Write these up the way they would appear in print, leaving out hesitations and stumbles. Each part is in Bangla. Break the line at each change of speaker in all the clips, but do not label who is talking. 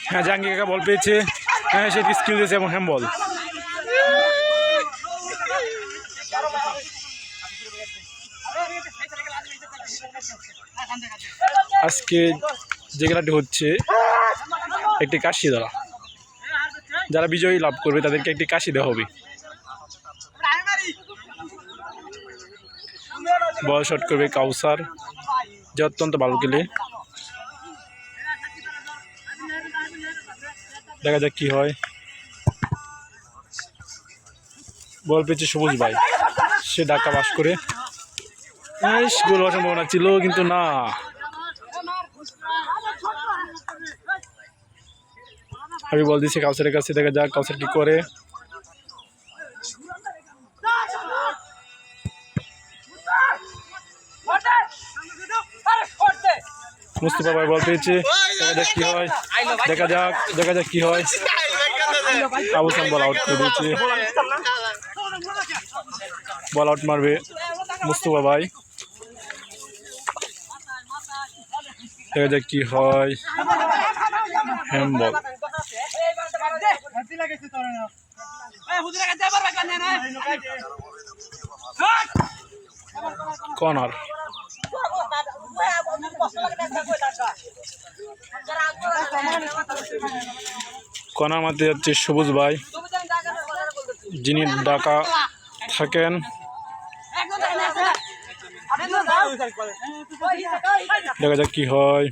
হ্যাঁ, জাহাঙ্গীর কাকা বল পেয়েছে। হ্যাঁ, সে স্কিল দিয়েছে এবং হ্যান্ড বল। আজকে যে খেলাটি হচ্ছে একটি কাশি ধরা, যারা বিজয়ী লাভ করবে তাদেরকে একটি কাশি দেওয়া হবে। বল শট করবে কাউসার, যে অত্যন্ত ভালো খেলে। দেখা যাক কি হয়। বল পেয়েছে সবুজ ভাই, সে ধাক্কা পাস করে গোল হওয়ার সম্ভাবনা ছিল, কিন্তু না। আমি বল দিচ্ছি কাউসারের কাছে, দেখা যাক কাউসার কি করে। মুস্তফা ভাই বল পেয়েছে, দেখা যাক কি হয়। দেখা যাক কি হয়। আবু সাম বল আউট করে দিয়েছে। বল আউট মারবে মুস্তফা ভাই, দেখা যাক কি হয়। হ্যান্ড বল। কর্নার। কর্নার মারতে যাচ্ছে সবুজ ভাই, যিনি ঢাকা থাকেন। দেখা যাক কি হয়।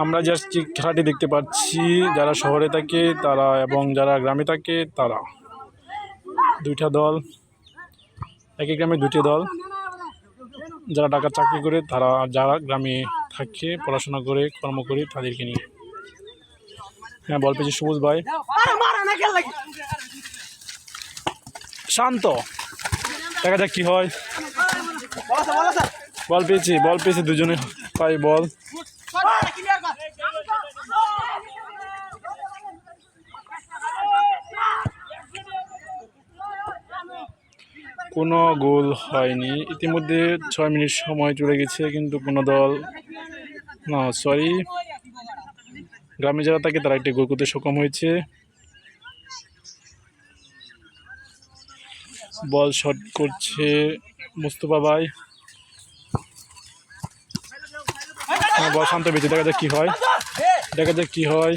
আমরা জাস্ট খেলাটি দেখতে পাচ্ছি, যারা শহরে থাকে তারা এবং যারা গ্রামে থাকে তারা। দুইটা দল, একই গ্রামে দুটি দল। যারা ঢাকা চাকরি করে তারা, যারা গ্রামে থাকে পড়াশোনা করে কর্ম করে তাদেরকে নিয়ে। হ্যাঁ, বল পেয়েছে সবুজ ভাই, শান্ত। দেখা যাক কি হয়। বল পেয়েছে দুজনে পাই বল। কোনো গোল হয়নি। ইতিমধ্যে 6 মিনিট সময় চলে গেছে, কিন্তু কোনো দল না, সরি, গ্রামে যারা থাকে তারা একটি গোল করতে সক্ষম হয়েছে। বল শট করছে মুস্তফা ভাই। বল শান্ত পেয়েছে, দেখা যাক কি হয়।